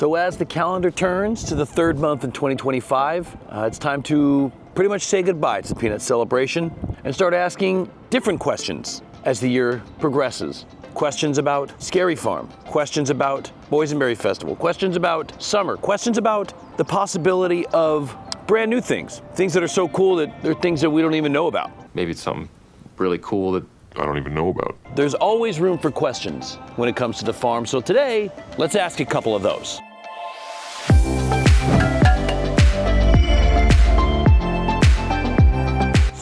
So as the calendar turns to the third month in 2025, it's time to pretty much say goodbye to the Peanut celebration and start asking different questions as the year progresses. Questions about Scary Farm, questions about Boysenberry Festival, questions about summer, questions about the possibility of brand new things that are so cool that they're things that we don't even know about. Maybe it's something really cool that I don't even know about. There's always room for questions when it comes to the farm, so today, let's ask a couple of those.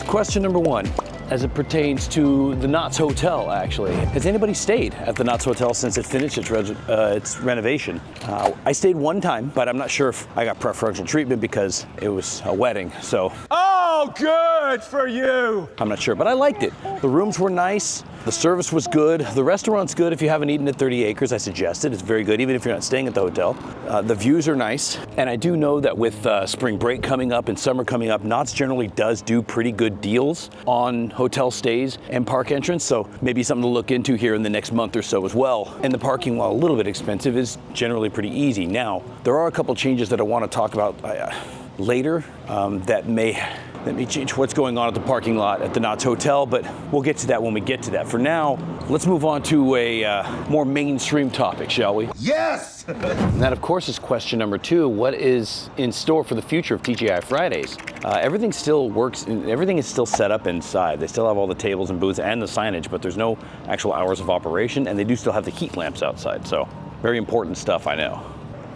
Question number one, as it pertains to the Knott's Hotel, actually. Has anybody stayed at the Knott's Hotel since it finished its renovation? I stayed one time, but I'm not sure if I got preferential treatment because it was a wedding, so. Oh, good for you! I'm not sure, but I liked it. The rooms were nice, the service was good, the restaurant's good. If you haven't eaten at 30 Acres, I suggest it. It's very good, even if you're not staying at the hotel. The views are nice, and I do know that with spring break coming up and summer coming up, Knott's generally does do pretty good deals on hotel stays and park entrance, so maybe something to look into here in the next month or so as well. And the parking, while a little bit expensive, is generally pretty easy. Now, there are a couple changes that I want to talk about later that may change what's going on at the parking lot at the Knott's Hotel, but we'll get to that when we get to that. For now, let's move on to a more mainstream topic, shall we? Yes! And that, of course, is question number two. What is in store for the future of TGI Fridays? Everything still works, everything is still set up inside. They still have all the tables and booths and the signage, but there's no actual hours of operation, and they do still have the heat lamps outside, so very important stuff, I know.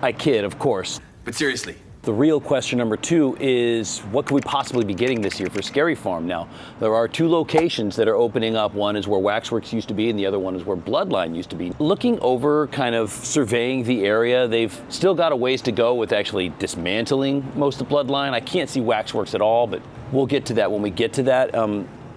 I kid, of course. But seriously. The real question number two is, what could we possibly be getting this year for Scary Farm? Now, there are two locations that are opening up. One is where Waxworks used to be, and the other one is where Bloodline used to be. Looking over, kind of surveying the area, they've still got a ways to go with actually dismantling most of Bloodline. I can't see Waxworks at all, but we'll get to that when we get to that.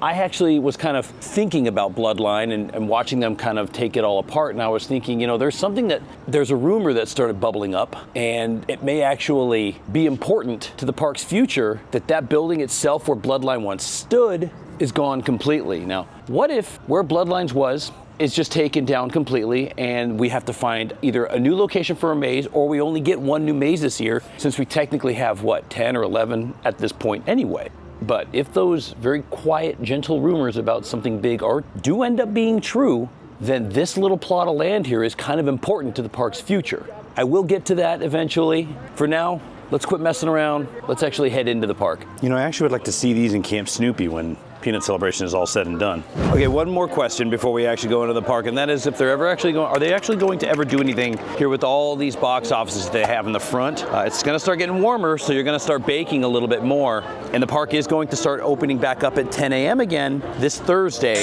I actually was kind of thinking about Bloodline and watching them kind of take it all apart, and I was thinking, you know, there's a rumor that started bubbling up, and it may actually be important to the park's future that building itself where Bloodline once stood is gone completely. Now, what if where Bloodlines was is just taken down completely, and we have to find either a new location for a maze, or we only get one new maze this year, since we technically have, 10 or 11 at this point anyway. But if those very quiet, gentle rumors about something big do end up being true, then this little plot of land here is kind of important to the park's future. I will get to that eventually. For now, let's quit messing around. Let's actually head into the park. You know, I actually would like to see these in Camp Snoopy when Peanut Celebration is all said and done. Okay, one more question before we actually go into the park, and that is if they're ever actually are they actually going to ever do anything here with all these box offices they have in the front? It's gonna start getting warmer, so you're gonna start baking a little bit more, and the park is going to start opening back up at 10 a.m. again this Thursday,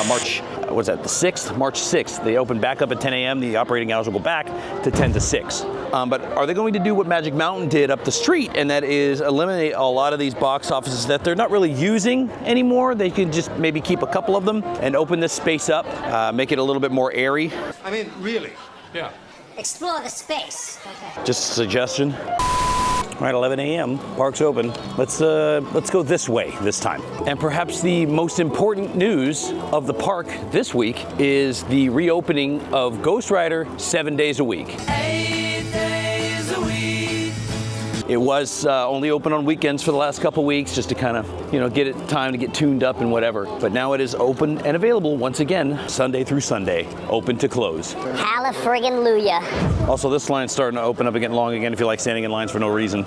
March 6th. They open back up at 10 a.m. The operating hours will go back to 10 to 6. But are they going to do what Magic Mountain did up the street, and that is eliminate a lot of these box offices that they're not really using anymore? They can just maybe keep a couple of them and open this space up, make it a little bit more airy. I mean, really? Yeah. Explore the space. Okay. Just a suggestion. All right, 11 a.m., park's open. Let's go this way this time. And perhaps the most important news of the park this week is the reopening of Ghost Rider 7 days a week. 8 days a week. It was only open on weekends for the last couple weeks just to kind of, get it time to get tuned up and whatever. But now it is open and available once again, Sunday through Sunday, open to close. Hallelujah. Also, this line's starting to open up and get long again if you like standing in lines for no reason.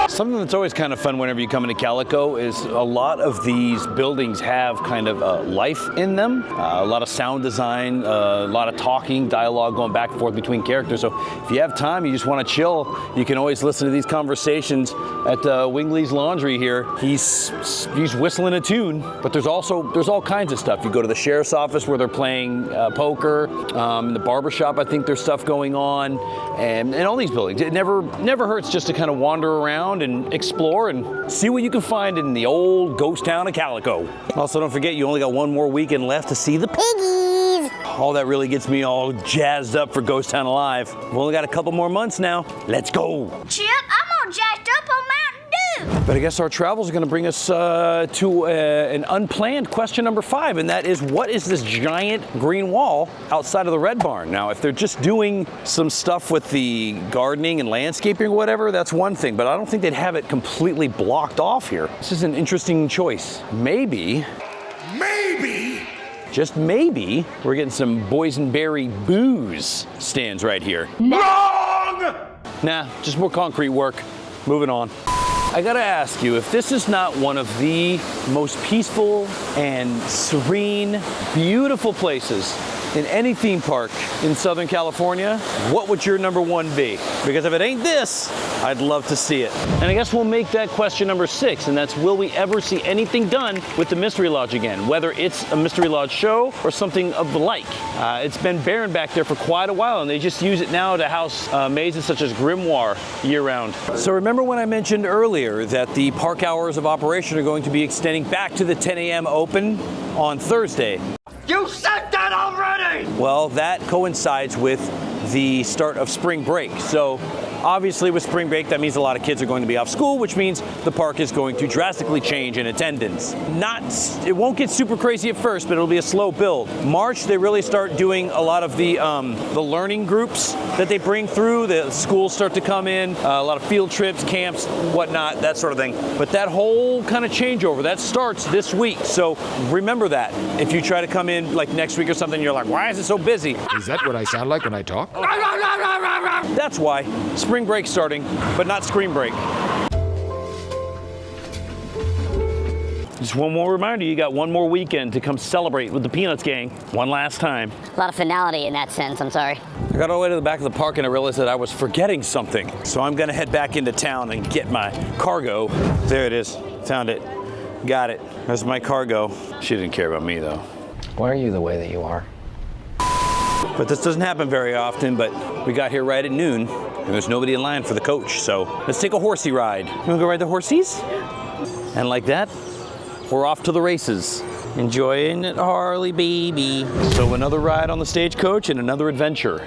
Something that's always kind of fun whenever you come into Calico is a lot of these buildings have kind of life in them, a lot of sound design, a lot of talking, dialogue going back and forth between characters. So if you have time, you just want to chill, you can always listen to these conversations at Wingley's Laundry here. He's whistling a tune, but there's all kinds of stuff. You go to the sheriff's office where they're playing poker, in the barbershop I think there's stuff going on, and all these buildings. It never hurts just to kind of wander around and explore and see what you can find in the old ghost town of Calico. Also, don't forget, you only got one more weekend left to see the piggies. All that really gets me all jazzed up for Ghost Town Alive. We've only got a couple more months now. Let's go. Chip, I'm all jacked up on Mountain But I guess our travels are going to bring us to an unplanned question number 5, and that is, what is this giant green wall outside of the Red Barn? Now, if they're just doing some stuff with the gardening and landscaping or whatever, that's one thing, but I don't think they'd have it completely blocked off here. This is an interesting choice. Maybe, just maybe, we're getting some boysenberry booze stands right here. Wrong! Nah, just more concrete work. Moving on. I gotta ask you, if this is not one of the most peaceful and serene, beautiful places in any theme park in Southern California, what would your number 1 be? Because if it ain't this, I'd love to see it. And I guess we'll make that question number 6, and that's, will we ever see anything done with the Mystery Lodge again? Whether it's a Mystery Lodge show or something of the like. It's been barren back there for quite a while, and they just use it now to house mazes such as Grimoire year-round. So remember when I mentioned earlier that the park hours of operation are going to be extending back to the 10 a.m. open on Thursday? You said that already! Well, that coincides with the start of spring break. So obviously with spring break, that means a lot of kids are going to be off school, which means the park is going to drastically change in attendance. It won't get super crazy at first, but it'll be a slow build. March, they really start doing a lot of the learning groups that they bring through. The schools start to come in, a lot of field trips, camps, whatnot, that sort of thing. But that whole kind of changeover, that starts this week. So remember that. If you try to come in like next week or something, you're like, why is it so busy? Is that what I sound like when I talk? That's why. Spring break starting, but not screen break. Just one more reminder, you got one more weekend to come celebrate with the Peanuts gang one last time. A lot of finality in that sense, I'm sorry. I got all the way to the back of the park and I realized that I was forgetting something. So I'm gonna head back into town and get my cargo. There it is, found it, got it. There's my cargo. She didn't care about me though. Why are you the way that you are? But this doesn't happen very often, but we got here right at noon and there's nobody in line for the coach. So let's take a horsey ride. You wanna go ride the horsies? And like that, we're off to the races. Enjoying it, Harley baby. So another ride on the stagecoach and another adventure.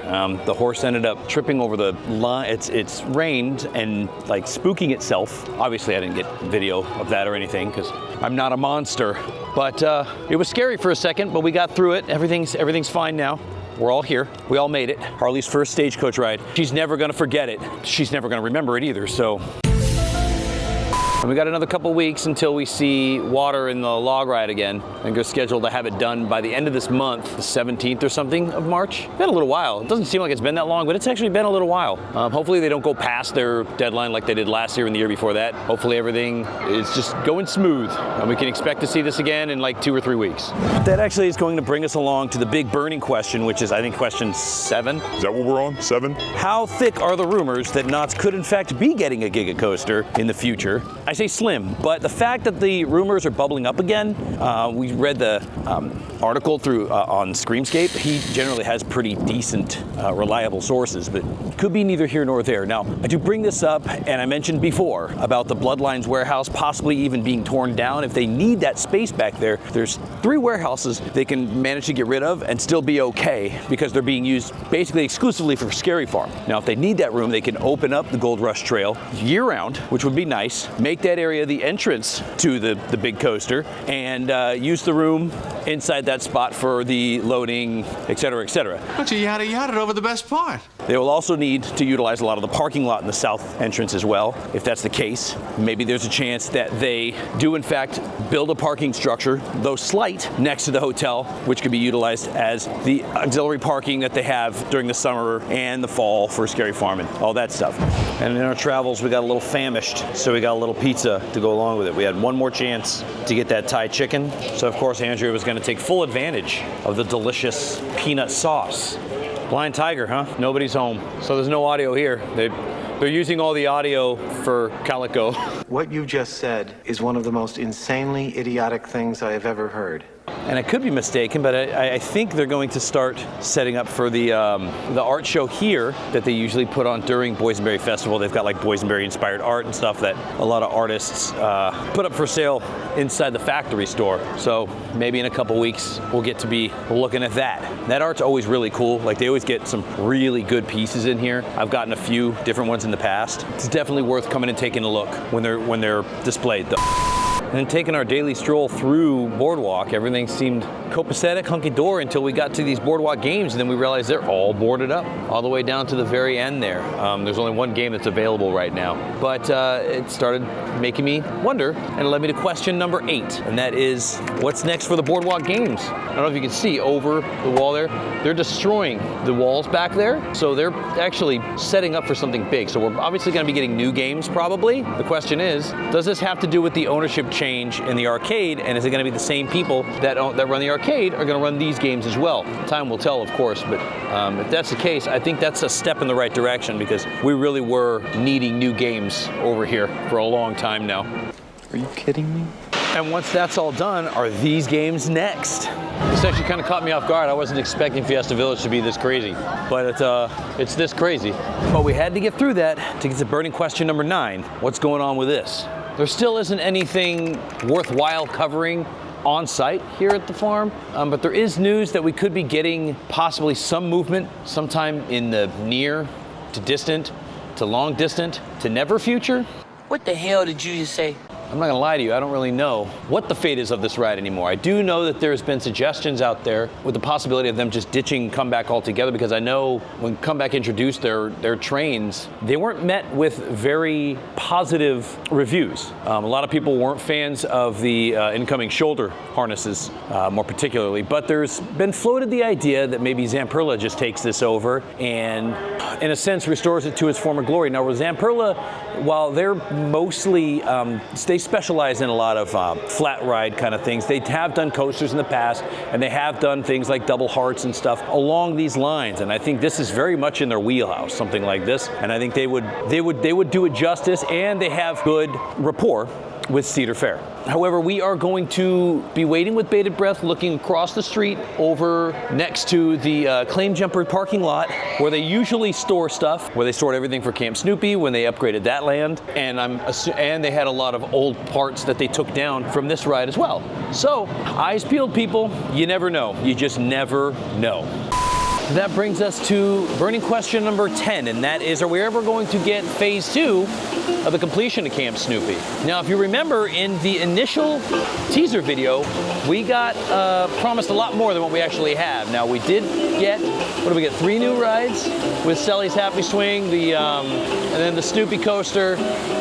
The horse ended up tripping over the line. It's rained and like spooking itself. Obviously I didn't get video of that or anything because I'm not a monster. But it was scary for a second, but we got through it. Everything's fine now. We're all here. We all made it. Harley's first stagecoach ride. She's never gonna forget it. She's never gonna remember it either, so. And we got another couple weeks until we see Water in the log ride again. I think we're scheduled to have it done by the end of this month, the 17th or something of March. It's been a little while. It doesn't seem like it's been that long, but it's actually been a little while. Hopefully they don't go past their deadline like they did last year and the year before that. Hopefully everything is just going smooth and we can expect to see this again in like 2 or 3 weeks. That actually is going to bring us along to the big burning question, which is I think question 7. Is that what we're on? 7? How thick are the rumors that Knott's could in fact be getting a Giga Coaster in the future? I say slim, but the fact that the rumors are bubbling up again, we read the article through on Screamscape. He generally has pretty decent, reliable sources, but could be neither here nor there. Now, I do bring this up, and I mentioned before about the Bloodlines warehouse possibly even being torn down. If they need that space back there, there's 3 warehouses they can manage to get rid of and still be okay because they're being used basically exclusively for Scary Farm. Now, if they need that room, they can open up the Gold Rush Trail year-round, which would be nice, make that area the entrance to the big coaster, and use the room inside that spot for the loading, et cetera, et cetera. But you yada over the best part. They will also need to utilize a lot of the parking lot in the south entrance as well. If that's the case, maybe there's a chance that they do in fact build a parking structure, though slight, next to the hotel, which could be utilized as the auxiliary parking that they have during the summer and the fall for Scary Farm and all that stuff. And in our travels, we got a little famished, so we got a little pizza to go along with it. We had one more chance to get that Thai chicken, so of course Andrea was going to take full advantage of the delicious peanut sauce. Blind tiger, huh? Nobody's home, so there's no audio here. They're using all the audio for Calico. What you just said is one of the most insanely idiotic things I have ever heard. And I could be mistaken, but I think they're going to start setting up for the art show here that they usually put on during Boysenberry Festival. They've got like Boysenberry inspired art and stuff that a lot of artists put up for sale inside the factory store. So maybe in a couple weeks we'll get to be looking at that. That art's always really cool. Like they always get some really good pieces in here. I've gotten a few different ones in the past. It's definitely worth coming and taking a look when they're displayed though. And then taking our daily stroll through Boardwalk, everything seemed copacetic, hunky-dory until we got to these Boardwalk games, and then we realized they're all boarded up, all the way down to the very end there. There's only one game that's available right now. But it started making me wonder, and it led me to question number 8, and that is, what's next for the Boardwalk games? I don't know if you can see over the wall there, they're destroying the walls back there, so they're actually setting up for something big. So we're obviously gonna be getting new games probably. The question is, does this have to do with the ownership change in the arcade, and is it going to be the same people that run the arcade are going to run these games as well? Time will tell, of course, but if that's the case, I think that's a step in the right direction because we really were needing new games over here for a long time now. Are you kidding me? And once that's all done, are these games next? This actually kind of caught me off guard. I wasn't expecting Fiesta Village to be this crazy, but it's this crazy. But we had to get through that to get to burning question number 9. What's going on with this? There still isn't anything worthwhile covering on site here at the farm, but there is news that we could be getting possibly some movement sometime in the near to distant to long distant to never future. What the hell did you just say? I'm not gonna lie to you, I don't really know what the fate is of this ride anymore. I do know that there's been suggestions out there with the possibility of them just ditching Comeback altogether, because I know when Comeback introduced their trains, they weren't met with very positive reviews. A lot of people weren't fans of the incoming shoulder harnesses, more particularly, but there's been floated the idea that maybe Zamperla just takes this over and in a sense restores it to its former glory. Now with Zamperla, while they're mostly, they specialize in a lot of flat ride kind of things. They have done coasters in the past, and they have done things like double hearts and stuff along these lines. And I think this is very much in their wheelhouse, something like this. And I think they would do it justice, and they have good rapport with Cedar Fair. However, we are going to be waiting with bated breath, looking across the street over next to the Claim Jumper parking lot, where they usually store stuff, where they stored everything for Camp Snoopy when they upgraded that land, and they had a lot of old parts that they took down from this ride as well. So, eyes peeled, people. You never know. You just never know. That brings us to burning question number 10, and that is, are we ever going to get phase 2 of the completion of Camp Snoopy? Now, if you remember, in the initial teaser video, we got promised a lot more than what we actually have. Now, we did get, 3 new rides with Selly's Happy Swing, and then the Snoopy coaster,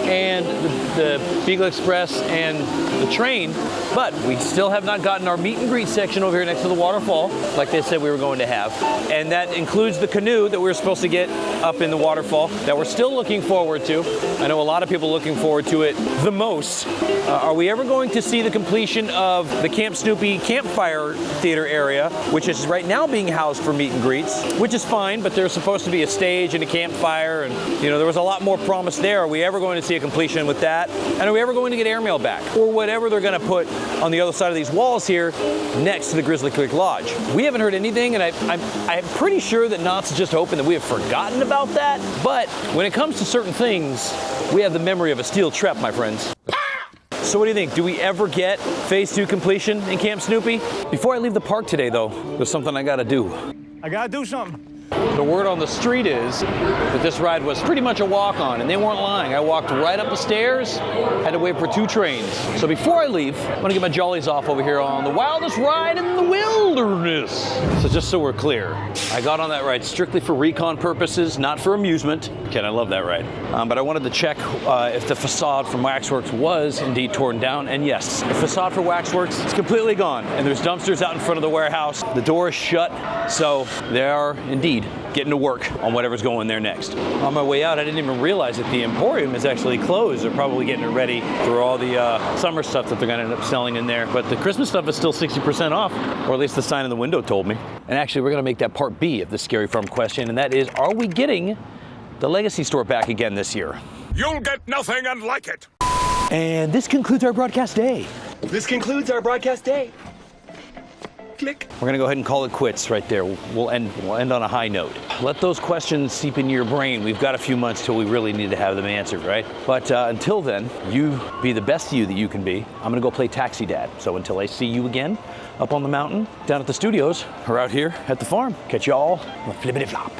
and the Beagle Express, and the train, but we still have not gotten our meet and greet section over here next to the waterfall, like they said we were going to have. And that includes the canoe that we were supposed to get up in the waterfall that we're still looking forward to. I know a lot of people are looking forward to it the most. Are we ever going to see the completion of the Camp Snoopy Campfire Theater area, which is right now being housed for meet and greets, which is fine, but there's supposed to be a stage and a campfire, and there was a lot more promise there. Are we ever going to see a completion with that? And are we ever going to get airmail back? Or whatever they're going to put on the other side of these walls here next to the Grizzly Creek Lodge? We haven't heard anything, and I'm pretty sure that Knott's just hoping that we have forgotten about that. But when it comes to certain things, we have the memory of a steel trap, my friends. So what do you think? Do we ever get phase 2 completion in Camp Snoopy? Before I leave the park today, though, there's something I gotta do. I gotta do something. The word on the street is that this ride was pretty much a walk-on, and they weren't lying. I walked right up the stairs, had to wait for 2 trains. So before I leave, I'm gonna get my jollies off over here on the wildest ride in the wilderness. So just so we're clear, I got on that ride strictly for recon purposes, not for amusement. Ken, I love that ride. But I wanted to check if the facade from Waxworks was indeed torn down, and yes, the facade for Waxworks is completely gone, and there's dumpsters out in front of the warehouse. The door is shut, so they are indeed getting to work on whatever's going there next. On my way out, I didn't even realize that the Emporium is actually closed. They're probably getting it ready for all the summer stuff that they're gonna end up selling in there. But the Christmas stuff is still 60% off, or at least the sign in the window told me. And actually, we're gonna make that part B of the Scary Farm question, and that is, are we getting the Legacy Store back again this year? You'll get nothing unlike it. And this concludes our broadcast day. This concludes our broadcast day. Click. We're gonna go ahead and call it quits right there. We'll end on a high note. Let those questions seep into your brain. We've got a few months till we really need to have them answered, right? But until then, you be the best you that you can be. I'm gonna go play Taxi Dad. So until I see you again, up on the mountain, down at the studios, or out here at the farm, catch you all on the flippity flop.